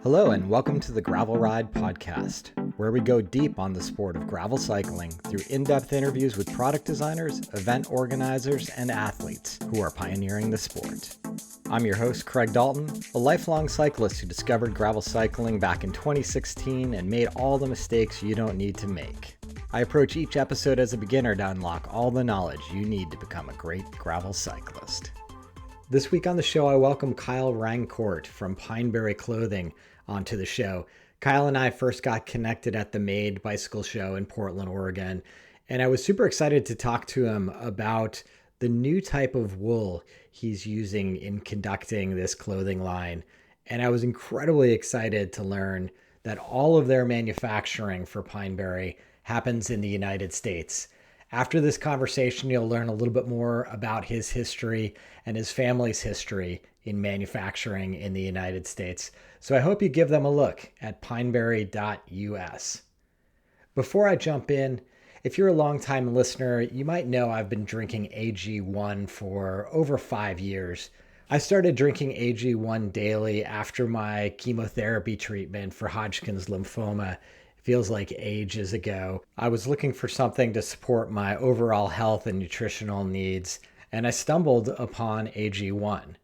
Hello, and welcome to the Gravel Ride Podcast, where we go deep on the sport of gravel cycling through in-depth interviews with product designers, event organizers, and athletes who are pioneering the sport. I'm your host, Craig Dalton, a lifelong cyclist who discovered gravel cycling back in 2016 and made all the mistakes you don't need to make. I approach each episode as a beginner to unlock all the knowledge you need to become a great gravel cyclist. This week on the show, I welcome Kyle Rancourt from Pinebury Clothing onto the show. Kyle and I first got connected at the Maid bicycle show in Portland, Oregon, and I was super excited to talk to him about the new type of wool he's using in conducting this clothing line. And I was incredibly excited to learn that all of their manufacturing for Pineberry happens in the United States. After this conversation, you'll learn a little bit more about his history and his family's history in manufacturing in the United States. So I hope you give them a look at pineberry.us. Before I jump in, if you're a longtime listener, you might know I've been drinking AG1 for over 5 years. I started drinking AG1 daily after my chemotherapy treatment for Hodgkin's lymphoma. Feels like ages ago. I was looking for something to support my overall health and nutritional needs, and I stumbled upon AG1.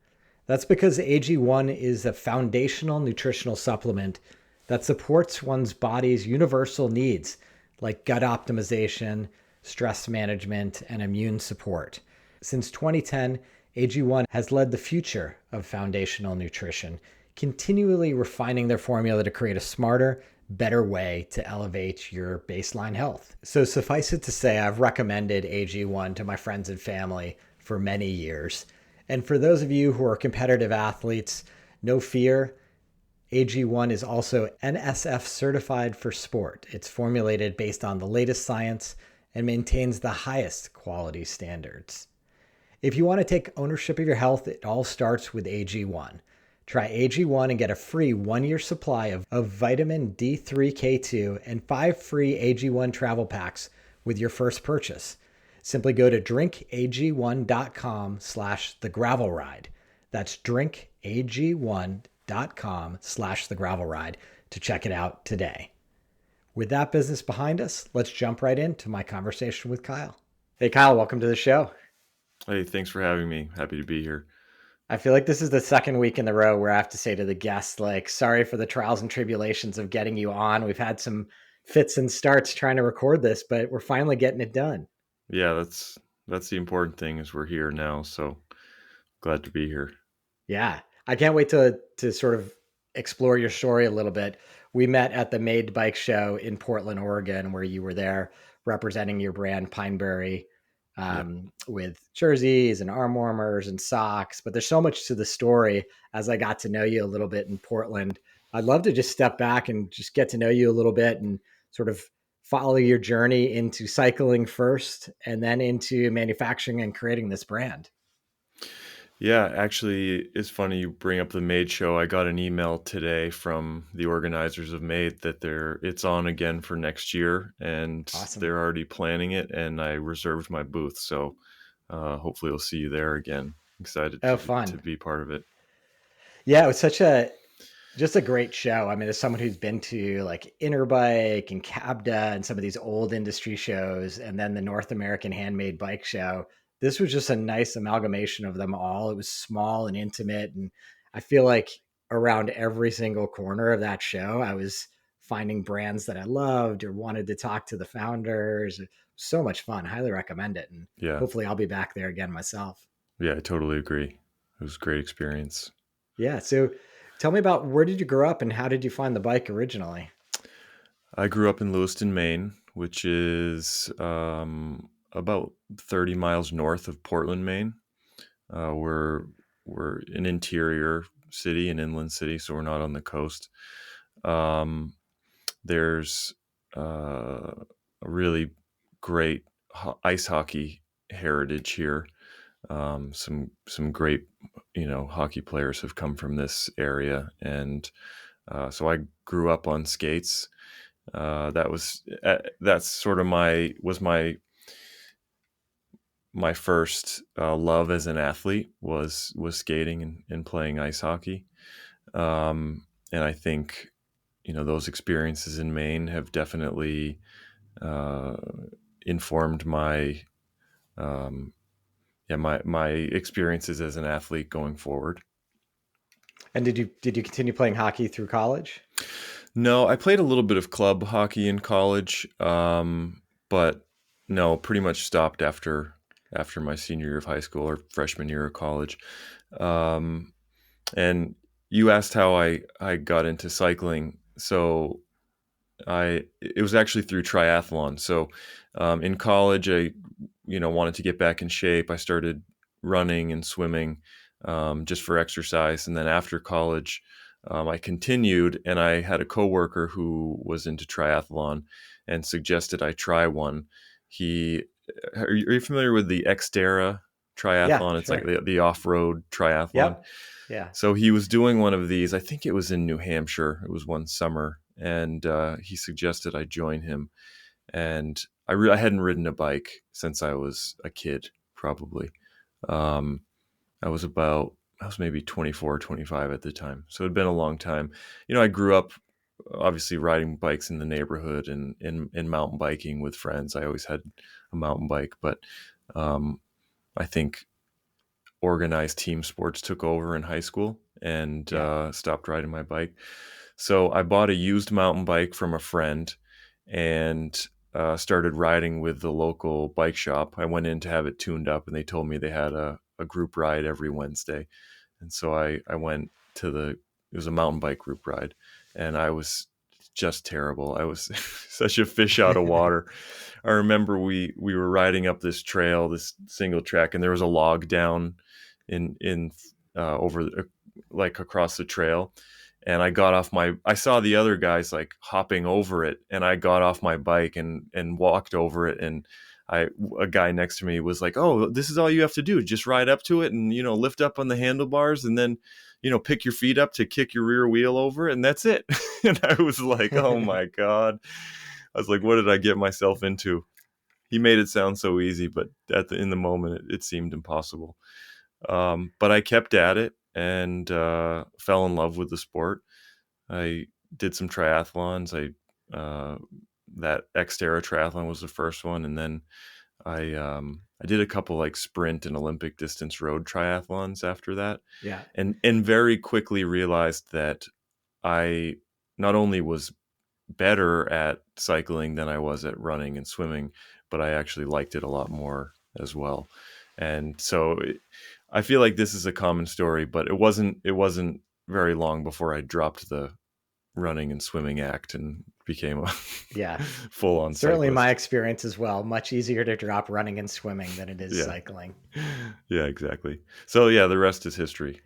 That's because AG1 is a foundational nutritional supplement that supports one's body's universal needs, like gut optimization, stress management, and immune support. Since 2010, AG1 has led the future of foundational nutrition, continually refining their formula to create a smarter, better way to elevate your baseline health. So suffice it to say, I've recommended AG1 to my friends and family for many years. And for those of you who are competitive athletes, no fear, AG1 is also NSF certified for sport. It's formulated based on the latest science and maintains the highest quality standards. If you want to take ownership of your health, it all starts with AG1. Try AG1 and get a free 1-year supply of vitamin D3K2 and 5 free AG1 travel packs with your first purchase. Simply go to drinkag1.com/thegravelride. That's drinkag1.com/thegravelride to check it out today. With that business behind us, let's jump right into my conversation with Kyle. Hey, Kyle, welcome to the show. Hey, thanks for having me. Happy to be here. I feel like this is the second week in a row where I have to say to the guests, like, sorry for the trials and tribulations of getting you on. We've had some fits and starts trying to record this, but we're finally getting it done. Yeah, that's the important thing is we're here now. So glad to be here. Yeah. I can't wait to sort of explore your story a little bit. We met at the Maid bike show in Portland, Oregon, where you were there representing your brand Pineberry. With jerseys and arm warmers and socks, but there's so much to the story as I got to know you a little bit in Portland. I'd love to just step back and just get to know you a little bit and sort of follow your journey into cycling first and then into manufacturing and creating this brand. Yeah, actually, it's funny you bring up the Maid show. I got an email today from the organizers of Maid that it's on again for next year, and Awesome. They're already planning it, and I reserved my booth. So hopefully I'll see you there again. Excited to be part of it. Yeah, it was just a great show. I mean, as someone who's been to like Interbike and CABDA and some of these old industry shows, and then the North American Handmade bike show, this was just a nice amalgamation of them all. It was small and intimate. And I feel like around every single corner of that show, I was finding brands that I loved or wanted to talk to the founders. So much fun. Highly recommend it. And hopefully I'll be back there again myself. Yeah, I totally agree. It was a great experience. Yeah. So tell me about, where did you grow up and how did you find the bike originally? I grew up in Lewiston, Maine, which is about 30 miles north of Portland, Maine. We're an interior city, an inland city, so we're not on the coast. There's a really great ice hockey heritage here. Some great, hockey players have come from this area, and so I grew up on skates. That's sort of my first love as an athlete was skating and playing ice hockey. And And I think, those experiences in Maine have definitely uh, informed my my experiences as an athlete going forward. And did you continue playing hockey through college? No, I played a little bit of club hockey in college, but no, pretty much stopped after my senior year of high school or freshman year of college. Um, and you asked how I got into cycling, so it was actually through triathlon. So in college, I wanted to get back in shape. I started running and swimming just for exercise, and then after college, I continued. And I had a coworker who was into triathlon and suggested I try one. He, are you familiar with the Xterra Yeah, triathlon? It's like sure. the off-road triathlon. Yep. Yeah. So he was doing one of these. I think it was in New Hampshire. It was one summer, and he suggested I join him. And I hadn't ridden a bike since I was a kid, probably. Um, I was maybe 24, 25 at the time. So it'd been a long time. I grew up obviously riding bikes in the neighborhood and in mountain biking with friends. I always had a mountain bike, but I think organized team sports took over in high school and Yeah. stopped riding my bike. So I bought a used mountain bike from a friend and started riding with the local bike shop. I went in to have it tuned up, and they told me they had a group ride every Wednesday. And so I went it was a mountain bike group ride, and I was just terrible. I was such a fish out of water. I remember we were riding up this trail, this single track, and there was a log down in over like across the trail. And I saw the other guys like hopping over it, and I got off my bike and walked over it. And a guy next to me was like, "Oh, this is all you have to do. Just ride up to it and, lift up on the handlebars, and then, pick your feet up to kick your rear wheel over it, and that's it." And I was like, "Oh my God." I was like, "What did I get myself into?" He made it sound so easy, but in the moment, it seemed impossible. But I kept at it and fell in love with the sport. I did some triathlons. That Xterra triathlon was the first one, and then I did a couple like sprint and Olympic distance road triathlons after that, Yeah. and very quickly realized that I not only was better at cycling than I was at running and swimming, but I actually liked it a lot more as well. And so I feel like this is a common story, but it wasn't very long before I dropped the running and swimming act and became a Yeah. full on Certainly cyclist. my experience as well. Much easier to drop running and swimming than it is Yeah. cycling. Yeah, exactly. So yeah, the rest is history.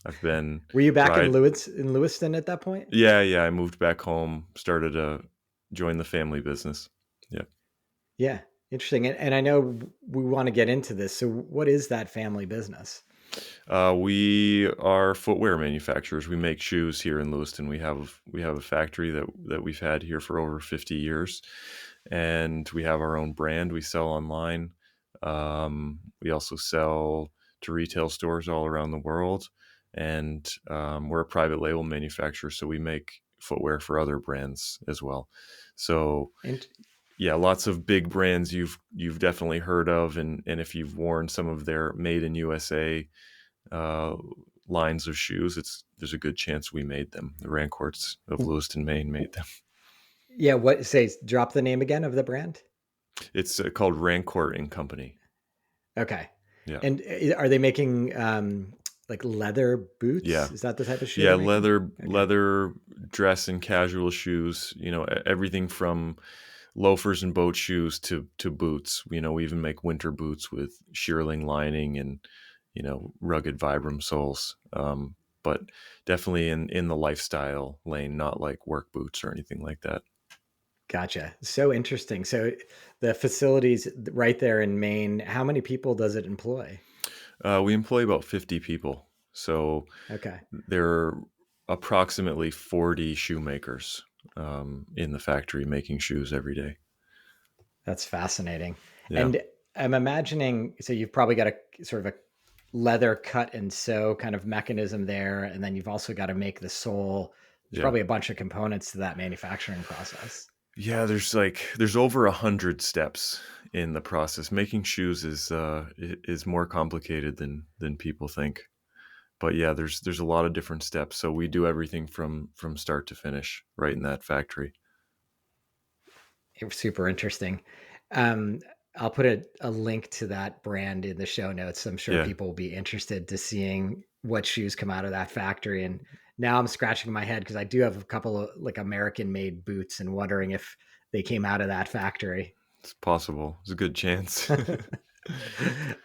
I've been Were you back in ride. Lewiston at that point? Yeah. I moved back home, joined the family business. Yeah. Yeah. Interesting. And I know we want to get into this. So what is that family business? We are footwear manufacturers. We make shoes here in Lewiston. We have a factory that we've had here for over 50 years, and we have our own brand. We sell online. We also sell to retail stores all around the world, and we're a private label manufacturer, so we make footwear for other brands as well. So And yeah, lots of big brands you've definitely heard of, and if you've worn some of their made in USA uh, lines of shoes, there's a good chance we made them. The Rancourts of Lewiston, Maine made them. yeah, drop the name again of the brand? It's called Rancourt and Company. Okay. Yeah, And are they making like leather boots? yeah, Is that the type of shoe yeah. they're making? Leather, Okay. leather dress and casual shoes. Everything from loafers and boat shoes to boots. We even make winter boots with shearling lining and rugged Vibram soles. But definitely in the lifestyle lane, not like work boots or anything like that. Gotcha. So interesting. So the facilities right there in Maine, how many people does it employ? We employ about 50 people. So Okay. there are approximately 40 shoemakers in the factory making shoes every day. That's fascinating. Yeah. And I'm imagining, so you've probably got a sort of a leather cut and sew kind of mechanism there. And then you've also got to make the sole. There's Yeah. probably a bunch of components to that manufacturing process. Yeah, there's over 100 steps in the process. Making shoes is more complicated than people think. But yeah, there's a lot of different steps. So we do everything from start to finish right in that factory. It was super interesting. Um, I'll put a link to that brand in the show notes. I'm sure Yeah. people will be interested to seeing what shoes come out of that factory. And now I'm scratching my head because I do have a couple of like American made boots and wondering if they came out of that factory. It's possible. There's a good chance.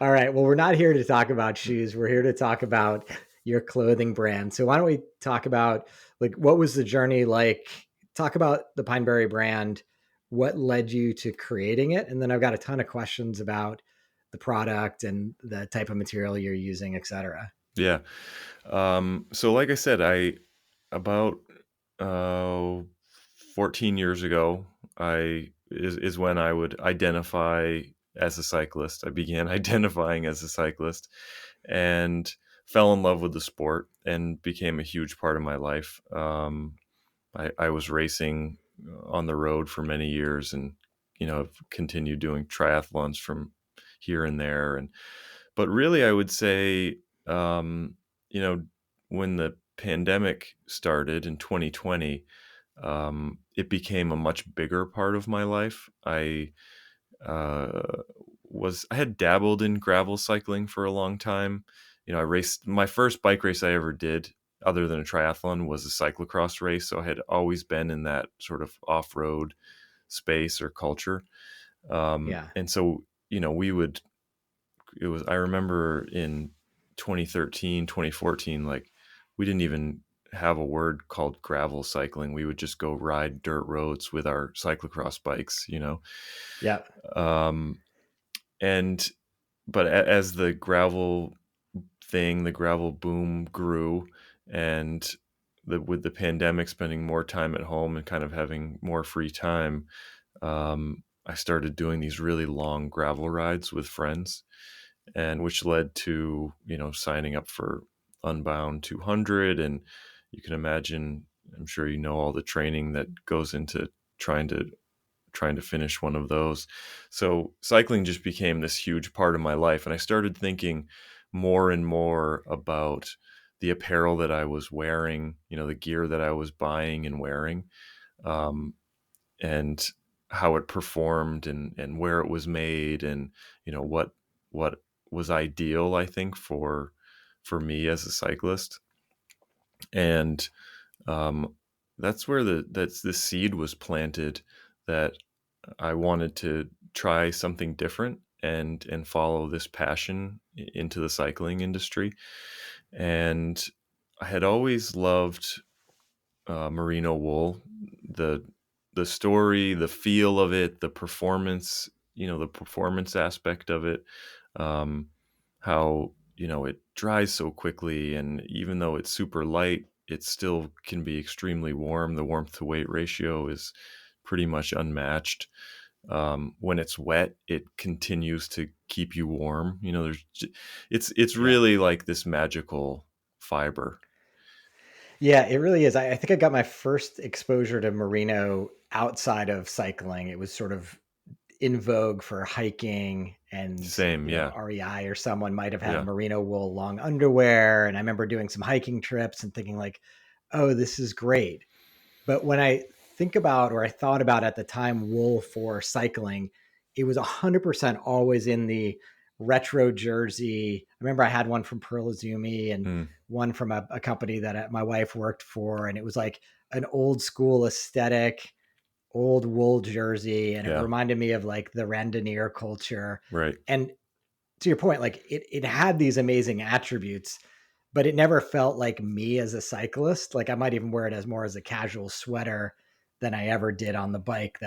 All right. Well, we're not here to talk about shoes. We're here to talk about your clothing brand. So why don't we talk about like what was the journey like? Talk about the Pineberry brand. What led you to creating it? And then I've got a ton of questions about the product and the type of material you're using, et cetera. Yeah. So like I said, I about uh, 14 years ago, is when I would identify as a cyclist. I began identifying as a cyclist and fell in love with the sport and became a huge part of my life. I was racing on the road for many years, and I've continued doing triathlons from here and there. But really, I would say, um, you know, when the pandemic started in 2020, it became a much bigger part of my life. Uh, I had dabbled in gravel cycling for a long time. I raced my first bike race I ever did, other than a triathlon, was a cyclocross race. So I had always been in that sort of off-road space or culture. Yeah. And so, we would, I remember in 2013, 2014, like we didn't even have a word called gravel cycling. We would just go ride dirt roads with our cyclocross bikes. Yeah. Um, and, but as the gravel boom grew, and with the pandemic, spending more time at home and kind of having more free time, I started doing these really long gravel rides with friends, and which led to signing up for Unbound 200. And you can imagine, I'm sure all the training that goes into trying to finish one of those. So cycling just became this huge part of my life, and I started thinking more and more about the apparel that I was wearing, the gear that I was buying and wearing, um, and how it performed, and where it was made, and what was ideal, I think, for me as a cyclist. And um, that's where the seed was planted, that I wanted to try something different and follow this passion into the cycling industry. And I had always loved merino wool, the the story, the feel of it, the performance, the performance aspect of it, um, how it dries so quickly, and even though it's super light, it still can be extremely warm. The warmth to weight ratio is pretty much unmatched. When it's wet, it continues to keep you warm. It's Yeah. really like this magical fiber. Yeah, it really is. I think I got my first exposure to merino outside of cycling. It was sort of in vogue for hiking, and Same, yeah, REI or someone might have had a yeah, merino wool long underwear. And I remember doing some hiking trips and thinking like, oh, this is great. But when I think about, or I thought about at the time, wool for cycling, it was 100% always in the retro jersey. I remember I had one from Pearl Izumi and mm, one from a company that my wife worked for. And it was like an old school aesthetic, old wool jersey. And it yeah, reminded me of like the randonneur culture. right, And to your point, like it had these amazing attributes, but it never felt like me as a cyclist. Like I might even wear it as more as a casual sweater than I ever did on the bike,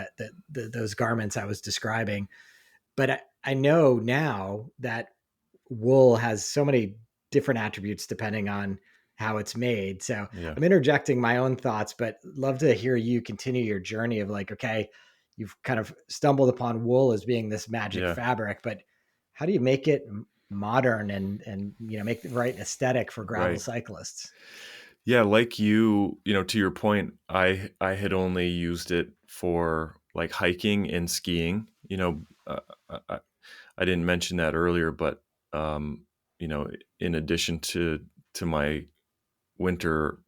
those garments I was describing. But I know now that wool has so many different attributes depending on how it's made. So yeah, I'm interjecting my own thoughts, but love to hear you continue your journey of like, okay, you've kind of stumbled upon wool as being this magic yeah. fabric, but how do you make it? modern and make the right aesthetic for gravel Right. cyclists. Yeah, like to your point, I had only used it for like hiking and skiing. I, I didn't mention that earlier, but um, in addition to my winter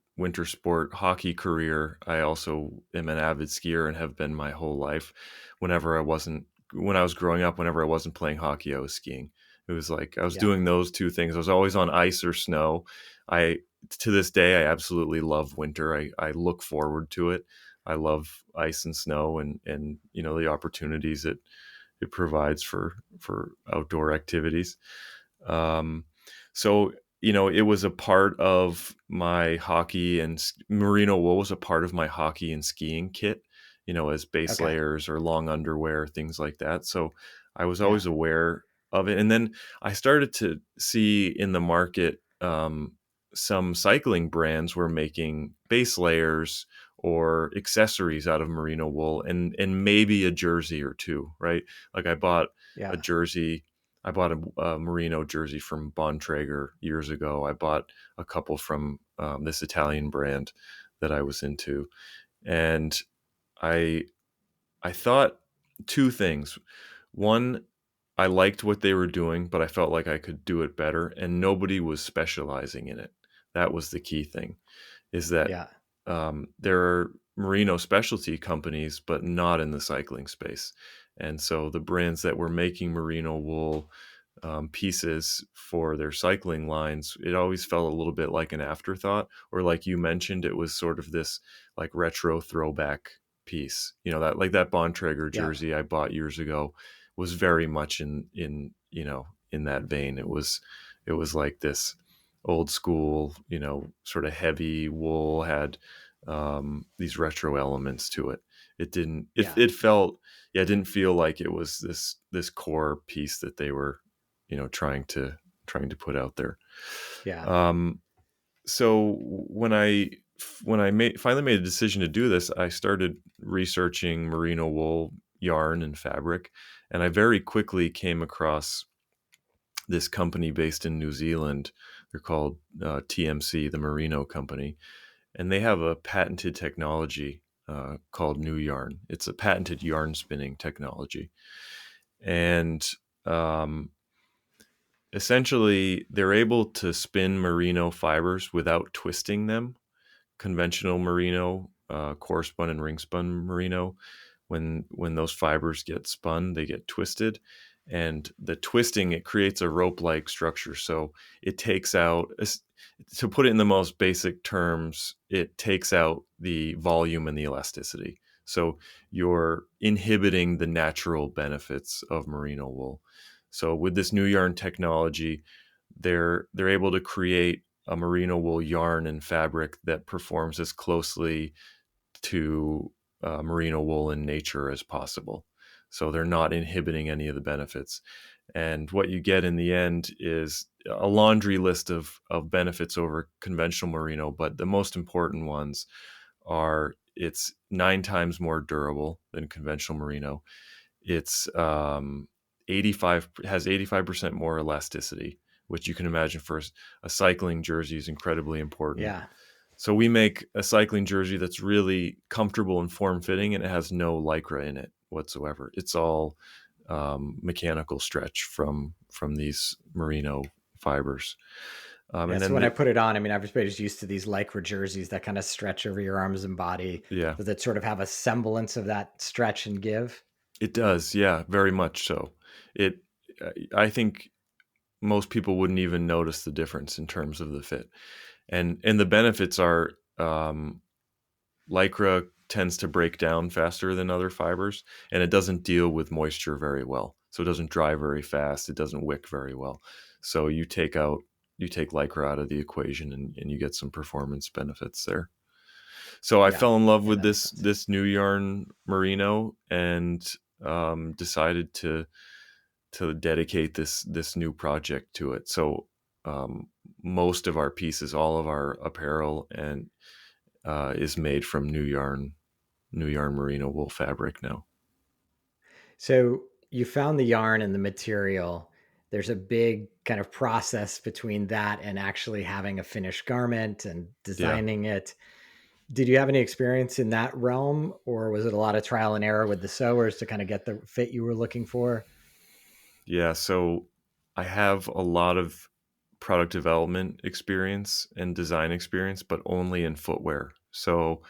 sport hockey career, I also am an avid skier and have been my whole life. When I was growing up, whenever I wasn't playing hockey, I was skiing. It was like I was Yeah. doing those two things. I was always on ice or snow. I To this day, I absolutely love winter. I look forward to it. I love ice and snow and the opportunities it provides for outdoor activities. Um, so it was a part of my hockey and merino wool was a part of my hockey and skiing kit, as base Okay. layers or long underwear, things like that. So I was Yeah. always aware of it. And then I started to see in the market, some cycling brands were making base layers or accessories out of merino wool and maybe a jersey or two, right? Like a Yeah. jersey I bought a merino jersey from Bontrager years ago. I bought a couple from this Italian brand that I was into, and I I thought two things. One, I liked what they were doing, but I felt like I could do it better, and nobody was specializing in it. That was the key thing. Is that Yeah. there are merino specialty companies, but not in the cycling space. And so the brands that were making merino wool pieces for their cycling lines, it always felt a little bit like an afterthought, or like you mentioned, it was sort of this like retro throwback piece. That like that Bontrager Yeah. jersey I bought years ago was very much in that vein. It was like this old school, sort of heavy wool, had these retro elements to it. It didn't. Yeah. It felt. Yeah, it didn't feel like it was this core piece that they were, trying to put out there. Yeah. Um, so when I finally made a decision to do this, I started researching merino wool yarn and fabric, and I very quickly came across this company based in New Zealand. They're called TMC, the Merino Company, and they have a patented technology called Nuyarn. It's a patented yarn spinning technology, and um, essentially they're able to spin merino fibers without twisting them. Conventional merino, core spun and ring spun merino, when those fibers get spun, they get twisted, and the twisting, it creates a rope like structure. So it takes out, to put it in the most basic terms, it takes out the volume and the elasticity. So you're inhibiting the natural benefits of merino wool. So with this Nuyarn technology, they're able to create a merino wool yarn and fabric that performs as closely to merino wool in nature as possible. So they're not inhibiting any of the benefits. And what you get in the end is a laundry list of benefits over conventional merino, but the most important ones are it's 9 times more durable than conventional merino. It's 85 has 85% more elasticity, which you can imagine for a cycling jersey is incredibly important. Yeah. So we make a cycling jersey that's really comfortable and form fitting, and it has no lycra in it whatsoever. It's all mechanical stretch from these merino fibers, Yeah. and So then when I put it on, I mean, everybody's used to these lycra jerseys that kind of stretch over your arms and body, yeah, that sort of have a semblance of that stretch and give. it does. Yeah, very much so. It, I think most people wouldn't even notice the difference in terms of the fit, and the benefits are lycra tends to break down faster than other fibers, and it doesn't deal with moisture very well. So it doesn't dry very fast. It doesn't wick very well. So you take lycra out of the equation, and you get some performance benefits there. So I Yeah. fell in love Yeah. with That makes this sense. this new yarn merino, and decided to dedicate this new project to it. So um, most of our pieces, all of our apparel, and is made from Nuyarn merino wool fabric now. So you found the yarn and the material. There's a big kind of process between that and actually having a finished garment and Yeah. designing it. Did you have any experience in that realm, or was it a lot of trial and error with the sewers to kind of get the fit you were looking for? Yeah. So I have a lot of product development experience and design experience, but only in footwear. So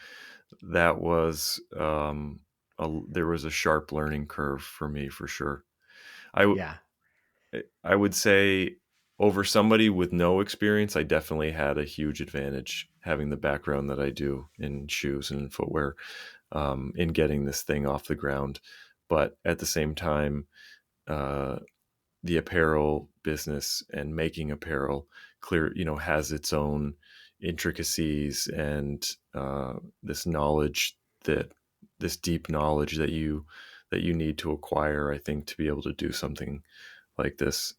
that was, there was a sharp learning curve for me for sure. I, Yeah. I would say over somebody with no experience, I definitely had a huge advantage having the background that I do in shoes and in footwear, in getting this thing off the ground. But at the same time, uh, the apparel business and making apparel has its own intricacies and this knowledge that this deep knowledge that you need to acquire, I think, to be able to do something like this.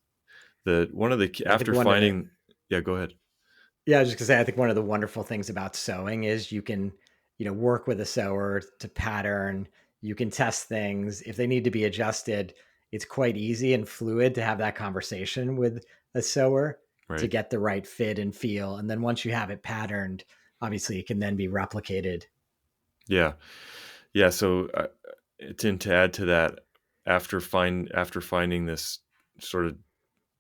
The one of the I think after one of the finding Yeah, go ahead. Yeah, I was just gonna say, I think one of the wonderful things about sewing is you can, work with a sewer to pattern. You can test things. If they need to be adjusted, it's quite easy and fluid to have that conversation with a sewer to Right. get the right fit and feel. And then once you have it patterned, obviously it can then be replicated. Yeah. Yeah, so to add to that, after finding this, sort of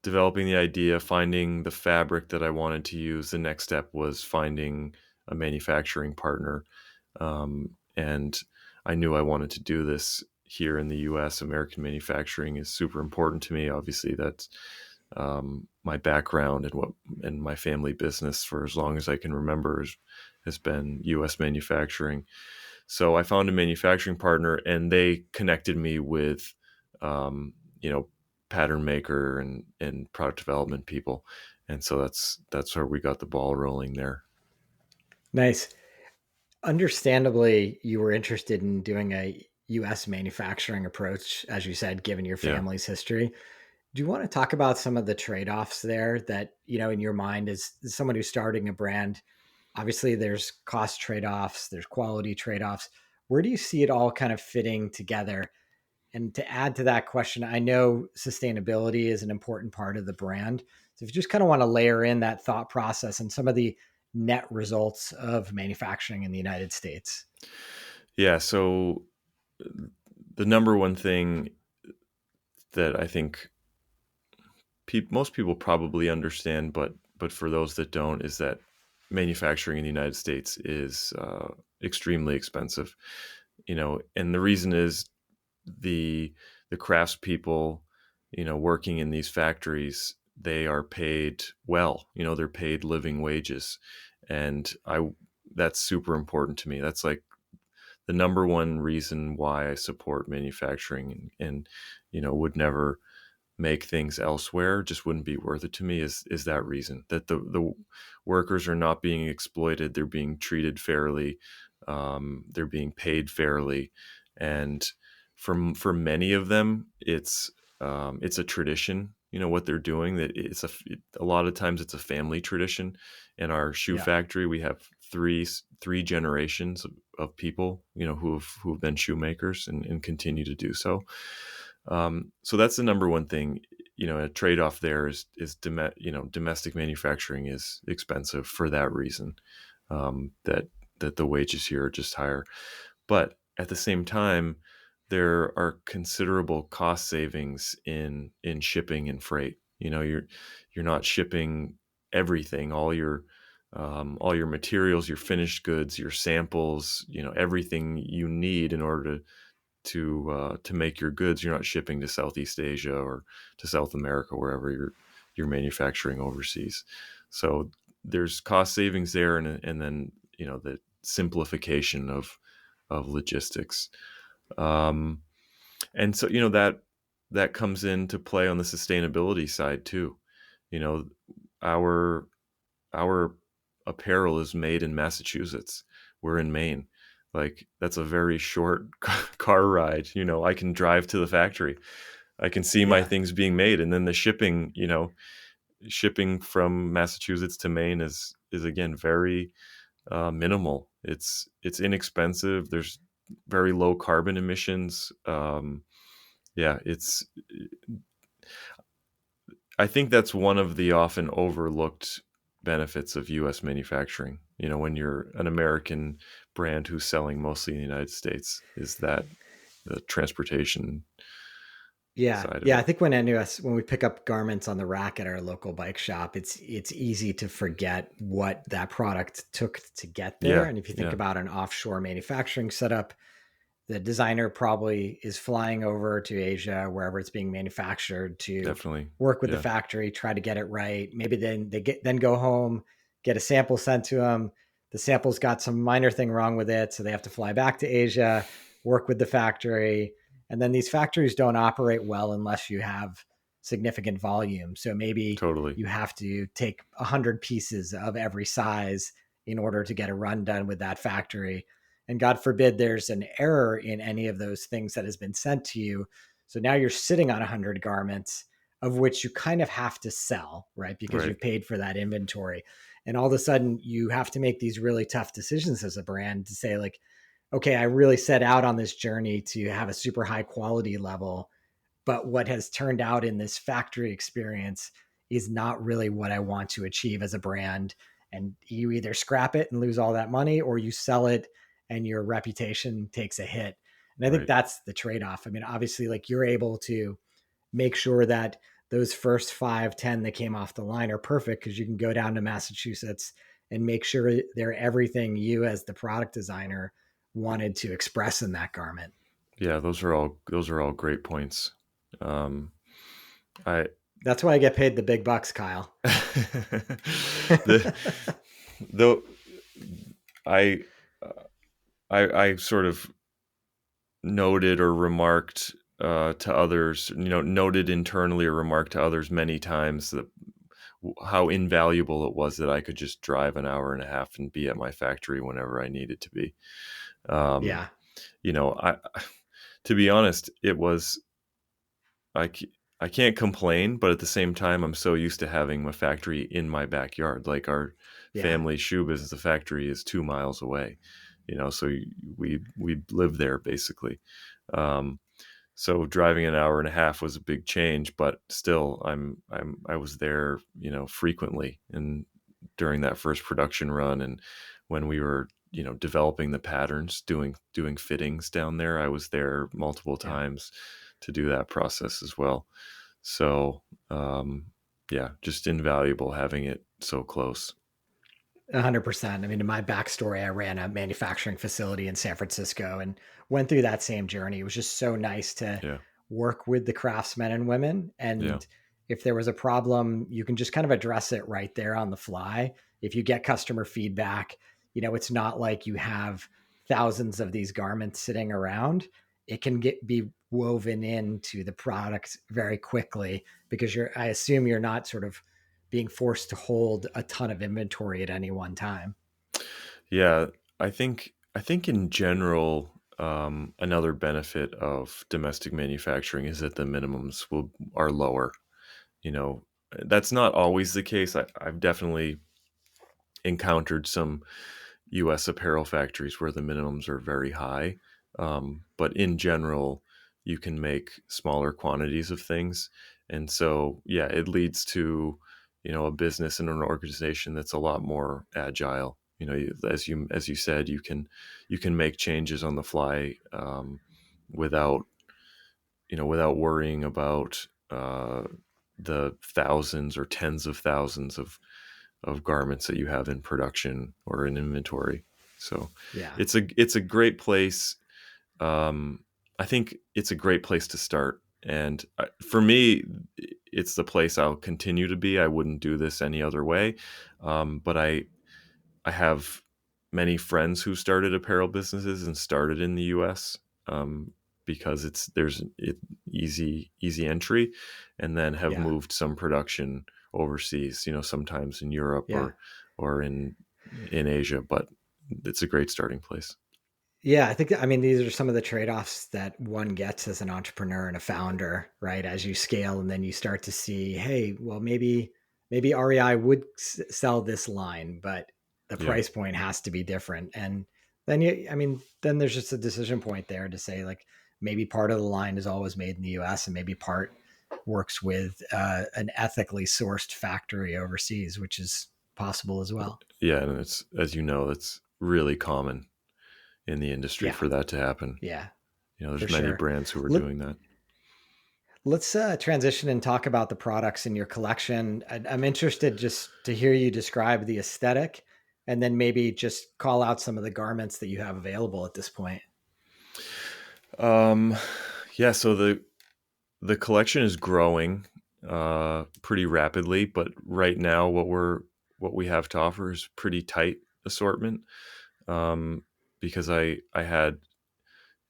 developing the idea, finding the fabric that I wanted to use, the next step was finding a manufacturing partner. And I knew I wanted to do this here in the US. American manufacturing is super important to me. Obviously, that's my background and my family business for as long as I can remember has been US manufacturing. So I found a manufacturing partner, and they connected me with, um, you know, pattern maker and product development people, and so that's where we got the ball rolling there. Nice. Understandably, you were interested in doing a US manufacturing approach, as you said, given your Yeah, family's history. Do you want to talk about some of the trade-offs there that, in your mind as someone who's starting a brand? Obviously, there's cost trade-offs, there's quality trade-offs. Where do you see it all kind of fitting together? And to add to that question, I know sustainability is an important part of the brand. So if you just kind of want to layer in that thought process and some of the net results of manufacturing in the United States. yeah. So the number one thing that I think most people probably understand, but for those that don't, is that manufacturing in the United States is extremely expensive. And the reason is the the craftspeople, working in these factories, they are paid well. They're paid living wages, and I that's super important to me. That's like the number one reason why I support manufacturing, and would never make things elsewhere, just wouldn't be worth it to me, is that reason, that the workers are not being exploited, they're being treated fairly, they're being paid fairly, and for many of them, it's a tradition. What they're doing, that a lot of times it's a family tradition. In our shoe Yeah. factory, we have three generations of people, who've been shoemakers and continue to do so. So that's the number one thing. A trade off there is domestic manufacturing is expensive for that reason. That the wages here are just higher, but at the same time, there are considerable cost savings in shipping and freight. You're not shipping everything, all your materials, your finished goods, your samples, everything you need in order to make your goods. You're not shipping to Southeast Asia or to South America, wherever you're manufacturing overseas. So there's cost savings there, and then the simplification of logistics, um, and so that comes into play on the sustainability side too. You know, our our apparel is made in Massachusetts. We're in Maine. Like, that's a very short car ride. I can drive to the factory. I can see my Yeah. things being made, and then the shipping from Massachusetts to Maine is again very minimal. It's inexpensive. There's very low carbon emissions. Yeah, I think that's one of the often overlooked benefits of U.S. manufacturing. When you're an American brand who's selling mostly in the United States, is that the transportation Yeah. side of Yeah. I it. think when we pick up garments on the rack at our local bike shop, it's easy to forget what that product took to get there. Yeah, And if you think yeah, about an offshore manufacturing setup, the designer probably is flying over to Asia, wherever it's being manufactured, to definitely. work with the Yeah, factory, try to get it right. Maybe then then go home, get a sample sent to them. The sample's got some minor thing wrong with it, so they have to fly back to Asia, work with the factory, and then these factories don't operate well unless you have significant volume. So maybe totally. you have to take 100 pieces of every size in order to get a run done with that factory, and God forbid there's an error in any of those things that has been sent to you. So now you're sitting on 100 garments of which you kind of have to sell, right? Because Right, you've paid for that inventory. And all of a sudden you have to make these really tough decisions as a brand to say, like, okay, I really set out on this journey to have a super high quality level, but what has turned out in this factory experience is not really what I want to achieve as a brand. And you either scrap it and lose all that money, or you sell it and your reputation takes a hit. And I think right. that's the trade-off. I mean, obviously, like, you're able to make sure that those first 5, 10 that came off the line are perfect, because you can go down to Massachusetts and make sure they're everything you as the product designer wanted to express in that garment. Yeah, those are all great points. Um, I That's why I get paid the big bucks, Kyle. the though I I sort of noted or remarked to others, noted internally or remarked to others many times that how invaluable it was that I could just drive an hour and a half and be at my factory whenever I needed to be. Um, Yeah. I to be honest, it was I c- I can't complain, but at the same time, I'm so used to having my factory in my backyard. Like our Yeah. family shoe business, the factory is 2 miles away. So we live there basically. Um, so driving an hour and a half was a big change, but still, I was there, frequently, and during that first production run, and when we were, developing the patterns, doing fittings down there, I was there multiple Yeah. times to do that process as well. So, yeah, just invaluable having it so close. 100%. I mean, in my backstory, I ran a manufacturing facility in San Francisco and went through that same journey. It was just so nice to Yeah, work with the craftsmen and women. yeah, And if there was a problem, you can just kind of address it right there on the fly. If you get customer feedback, it's not like you have thousands of these garments sitting around. It can be woven into the product very quickly, because I assume you're not sort of being forced to hold a ton of inventory at any one time. yeah. I think in general, another benefit of domestic manufacturing is that the minimums are lower. You know, that's not always the case. I've definitely encountered some U.S. apparel factories where the minimums are very high, but in general, you can make smaller quantities of things, and so yeah, it leads to a business and an organization that's a lot more agile. As you said, you can make changes on the fly, without without worrying about the thousands or tens of thousands of garments that you have in production or in inventory. So Yeah. it's a great place. I think it's a great place to start. And for me, it's the place I'll continue to be. I wouldn't do this any other way. But I have many friends who started apparel businesses and started in the U.S. Because there's easy entry, and then have Yeah. moved some production overseas. Sometimes in Europe Yeah. or in Asia, but it's a great starting place. Yeah. I mean, these are some of the trade offs that one gets as an entrepreneur and a founder, right? As you scale, and then you start to see, hey, well, maybe REI would sell this line, but the Yeah, price point has to be different. And then there's just a decision point there to say, like, maybe part of the line is always made in the US, and maybe part works with an ethically sourced factory overseas, which is possible as well. Yeah, and it's, as you know, that's really common in the industry Yeah, for that to happen. yeah, for There's many sure. brands who are Let, doing that. let's transition and talk about the products in your collection. I'm interested just to hear you describe the aesthetic, and then maybe just call out some of the garments that you have available at this point. Um, yeah, so the collection is growing pretty rapidly, but right now what we have to offer is pretty tight assortment. Um, because I had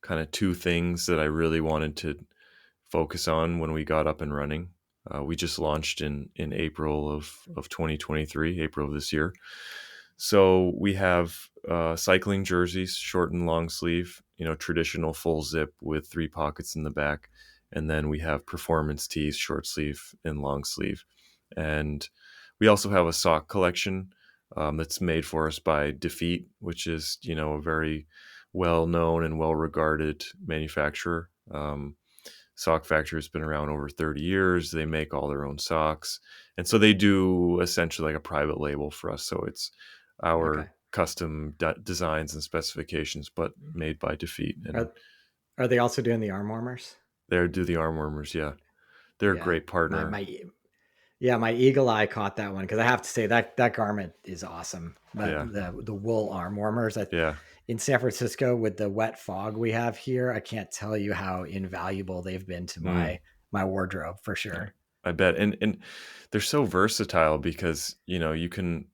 kind of two things that I really wanted to focus on when we got up and running. We just launched in April of 2023, April of this year. So we have cycling jerseys, short and long sleeve, traditional full zip with 3 pockets in the back. And then we have performance tees, short sleeve and long sleeve. And we also have a sock collection that's made for us by Defeat, which is, a very well known and well regarded manufacturer. Sock factory has been around over 30 years. They make all their own socks. And so they do essentially like a private label for us. So it's our Okay. custom designs and specifications, but made by Defeat. And Are they also doing the arm warmers? they do the arm warmers. Yeah. They're a Yeah. great My partner. my Yeah, my eagle eye caught that one because I have to say that garment is awesome. Yeah. The wool arm warmers Yeah. in San Francisco with the wet fog we have here, I can't tell you how invaluable they've been to my wardrobe for sure. I bet. And they're so versatile because, you can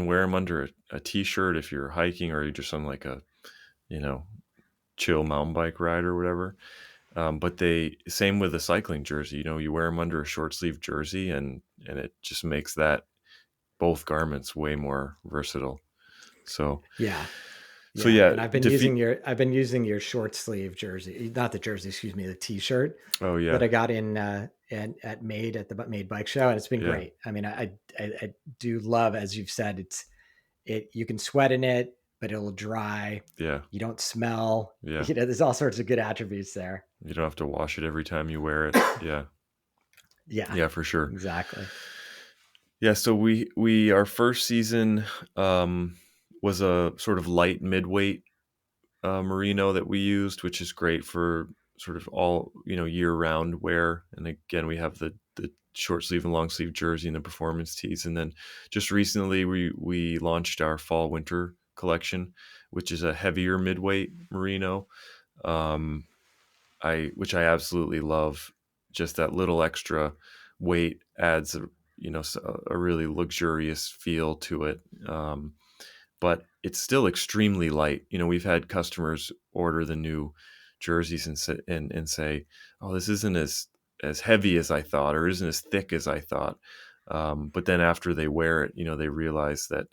wear them under a t-shirt if you're hiking or you're just on like a, you know, chill mountain bike ride or whatever. But they same with the cycling jersey. You wear them under a short sleeve jersey, and it just makes that both garments way more versatile. So Yeah. so Yeah, yeah, and I've been using your short sleeve jersey, not the jersey, excuse me, the t-shirt oh yeah, that I got in at Maid at the Maid bike show, and it's been yeah, great. I mean, I do love, as you've said, you can sweat in it, but it'll dry. yeah, You don't smell. yeah. There's all sorts of good attributes there. You don't have to wash it every time you wear it. Yeah, Yeah, yeah, for sure. exactly. Yeah, so we our first season was a sort of light midweight merino that we used, which is great for sort of all year round wear. And again, we have the short sleeve and long sleeve jersey and the performance tees. And then just recently we launched our fall winter collection, which is a heavier midweight merino. Um, which I absolutely love. Just that little extra weight adds a really luxurious feel to it. But it's still extremely light. We've had customers order the new jerseys and say, "Oh, this isn't as heavy as I thought, or isn't as thick as I thought." But then after they wear it, they realize that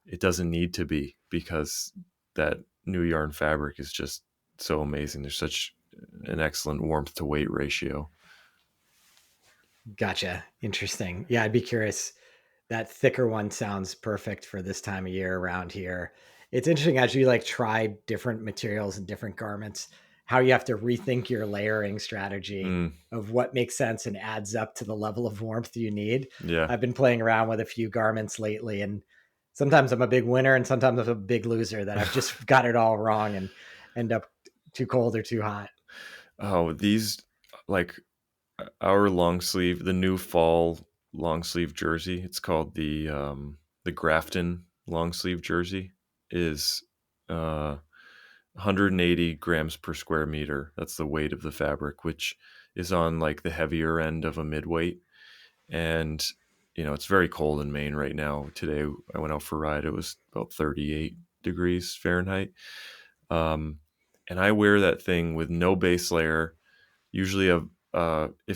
it doesn't need to be, because that Nuyarn fabric is just so amazing. There's such an excellent warmth to weight ratio. Gotcha. Interesting. Yeah, I'd be curious. That thicker one sounds perfect for this time of year around here. It's interesting as you like try different materials and different garments, how you have to rethink your layering strategy Mm, of what makes sense and adds up to the level of warmth you need. yeah. I've been playing around with a few garments lately, and sometimes I'm a big winner and sometimes I'm a big loser that I've just got it all wrong and end up too cold or too hot. Oh, these, like, our long sleeve, the new fall long sleeve jersey. It's called the Grafton long sleeve jersey. Is 180 grams per square meter. That's the weight of the fabric, which is on like the heavier end of a midweight. And it's very cold in Maine right now. Today I went out for a ride. It was about 38 degrees Fahrenheit. Um, and I wear that thing with no base layer. Usually, if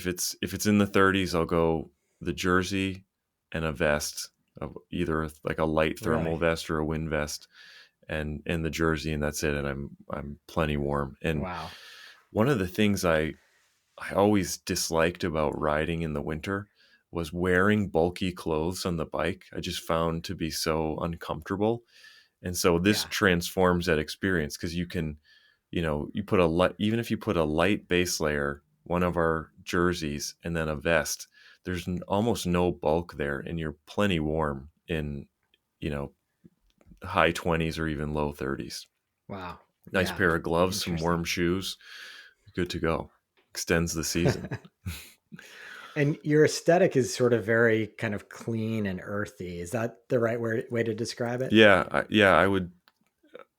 it's in the 30s, I'll go the jersey and a vest of either like a light thermal Really? vest or a wind vest, and the jersey, and that's it. And I'm plenty warm. And Wow. one of the things I always disliked about riding in the winter was wearing bulky clothes on the bike. I just found to be so uncomfortable. And so this Yeah. transforms that experience, because you can, you put a light, even if you put a light base layer one of our jerseys and then a vest, there's almost no bulk there, and you're plenty warm in, high 20s or even low 30s. Wow. Nice Yeah. pair of gloves, some Interesting. warm shoes, good to go. Extends the season. And your aesthetic is sort of very kind of clean and earthy. Is that the right way to describe it? Yeah, I would.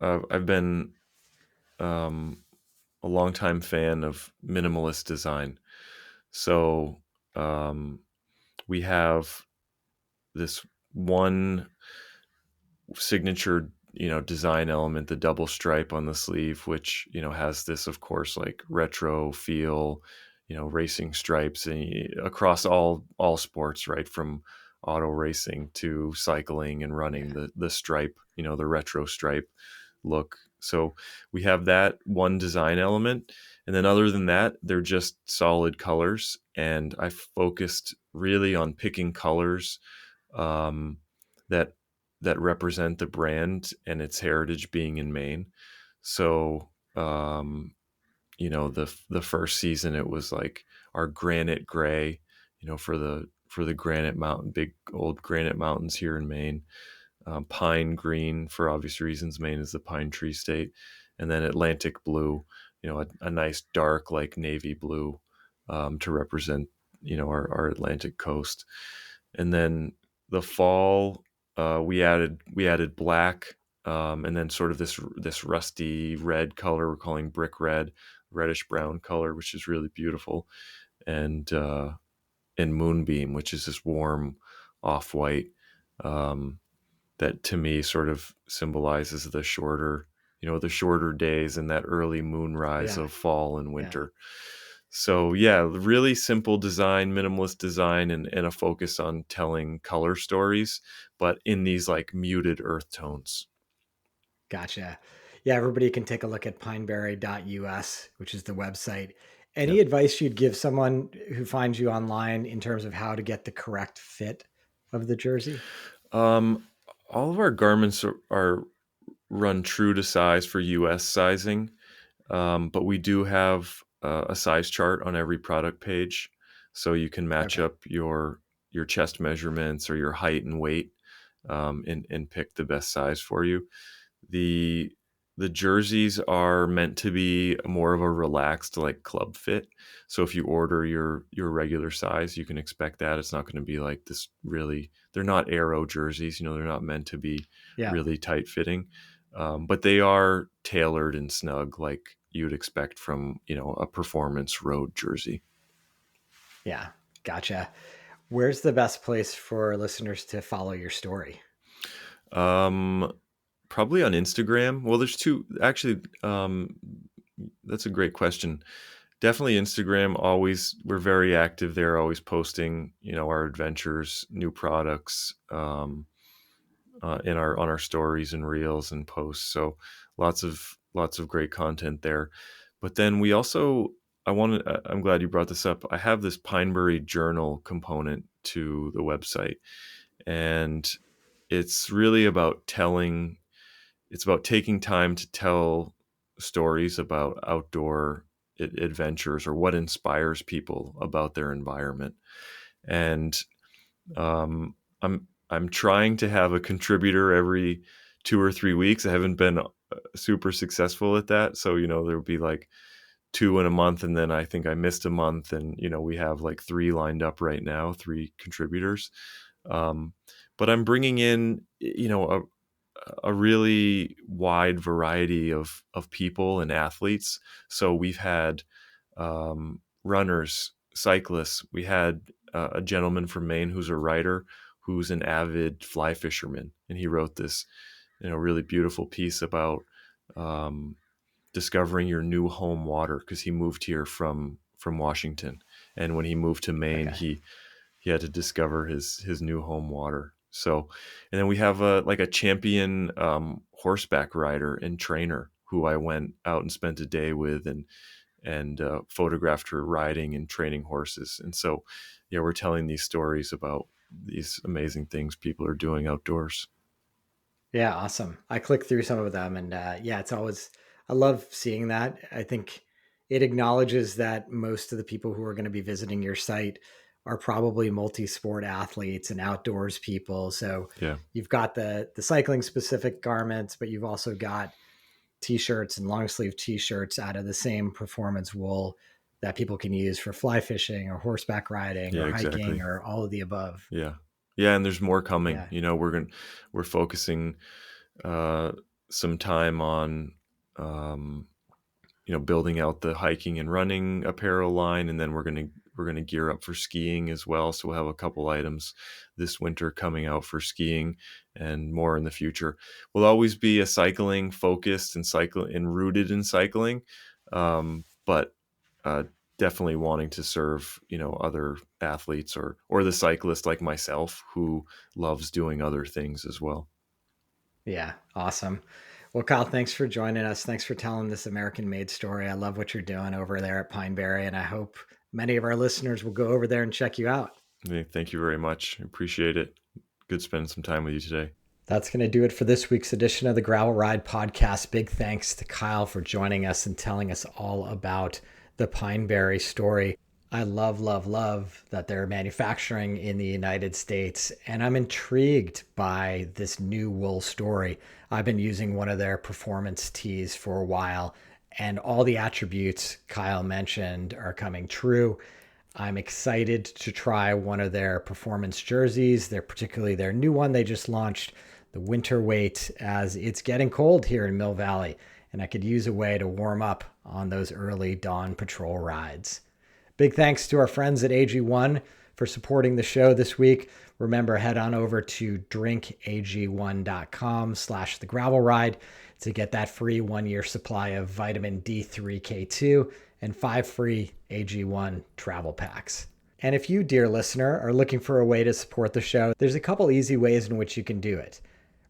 I've been a longtime fan of minimalist design. So we have this one signature, design element, the double stripe on the sleeve, which, has this, of course, like retro feel, racing stripes across all sports, right? From auto racing to cycling and running, Yeah. the stripe, the retro stripe look. So we have that one design element. And then other than that, they're just solid colors. And I focused really on picking colors um, that that represent the brand and its heritage being in Maine. So the first season it was like our granite gray, for the granite mountain, big old granite mountains here in Maine. Pine green for obvious reasons. Maine is the pine tree state, and then Atlantic blue, a nice dark like navy blue to represent our Atlantic coast. And then the fall, we added black, and then sort of this rusty red color we're calling brick red, reddish brown color, which is really beautiful, and moonbeam, which is this warm off white. That to me sort of symbolizes the shorter days and that early moonrise Yeah. of fall and Yeah. winter. So yeah, really simple design, minimalist design, and a focus on telling color stories, but in these like muted earth tones. Gotcha. Yeah, everybody can take a look at pineberry.us, which is the website. Yeah. Any advice you'd give someone who finds you online in terms of how to get the correct fit of the jersey? Um, all of our garments are run true to size for US sizing. But we do have a size chart on every product page, so you can match Okay. up your chest measurements or your height and weight, and pick the best size for you. The the jerseys are meant to be more of a relaxed like club fit. So if you order your regular size, you can expect that it's not going to be like this really. They're not aero jerseys, they're not meant to be Yeah. really tight fitting, but they are tailored and snug like you'd expect from a performance road jersey. Yeah. Gotcha. Where's the best place for listeners to follow your story? Um, Probably on Instagram. Well, there's two actually. That's a great question. Definitely Instagram. Always, we're very active there. Always posting, our adventures, new products, in our on our stories and reels and posts. So lots of great content there. But then we also, I'm glad you brought this up. I have this Pineberry journal component to the website, and it's really about telling. It's about taking time to tell stories about outdoor adventures or what inspires people about their environment. And I'm trying to have a contributor every 2 or 3 weeks. I haven't been super successful at that, so there'll be like two in a month, and then I think I missed a month, and we have like three lined up right now, three contributors. Um, but I'm bringing in a really wide variety of people and athletes. So we've had runners, cyclists. We had a gentleman from Maine who's a writer, who's an avid fly fisherman, and he wrote this, really beautiful piece about um, discovering your new home water, because he moved here from Washington, and when he moved to Maine, Okay. he had to discover his new home water. So, and then we have a champion horseback rider and trainer who I went out and spent a day with, and photographed her riding and training horses. And so, yeah, we're telling these stories about these amazing things people are doing outdoors. Yeah, awesome. I clicked through some of them and yeah, it's always, I love seeing that. I think it acknowledges that most of the people who are going to be visiting your site are probably multi-sport athletes and outdoors people. So Yeah. you've got the cycling specific garments, but you've also got t-shirts and long sleeve t-shirts out of the same performance wool that people can use for fly fishing or horseback riding Yeah, or hiking exactly. or all of the above. Yeah. Yeah. And there's more coming. Yeah. You know, we're focusing some time on, building out the hiking and running apparel line. And then we're going to gear up for skiing as well. So we'll have a couple items this winter coming out for skiing and more in the future. We'll always be a cycling focused and rooted in cycling. But definitely wanting to serve, other athletes or the cyclist like myself who loves doing other things as well. Yeah. Awesome. Well, Kyle, thanks for joining us. Thanks for telling this American Made story. I love what you're doing over there at Pineberry, and I hope many of our listeners will go over there and check you out. Thank you very much. Appreciate it. Good spending some time with you today. That's going to do it for this week's edition of the Gravel Ride Podcast. Big thanks to Kyle for joining us and telling us all about the Pineberry story. I love that they're manufacturing in the United States, and I'm intrigued by this new wool story. I've been using one of their performance tees for a while, and all the attributes Kyle mentioned are coming true. I'm excited to try one of their performance jerseys. Particularly their new one they just launched, the winter weight, as it's getting cold here in Mill Valley, and I could use a way to warm up on those early dawn patrol rides. Big thanks to our friends at AG1 for supporting the show this week. Remember, head on over to drinkag1.com/thegravelride to get that free 1-year supply of vitamin D3K2 and 5 free AG1 travel packs. And if you, dear listener, are looking for a way to support the show, there's a couple easy ways in which you can do it.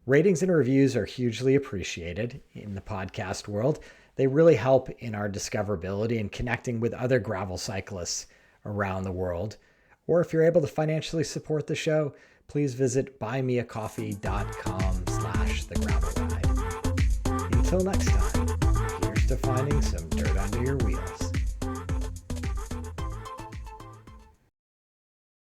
Ratings and reviews are hugely appreciated in the podcast world. They really help in our discoverability and connecting with other gravel cyclists around the world. Or if you're able to financially support the show, please visit buymeacoffee.com/thegravelride. Until next time, here's to finding some dirt under your wheels.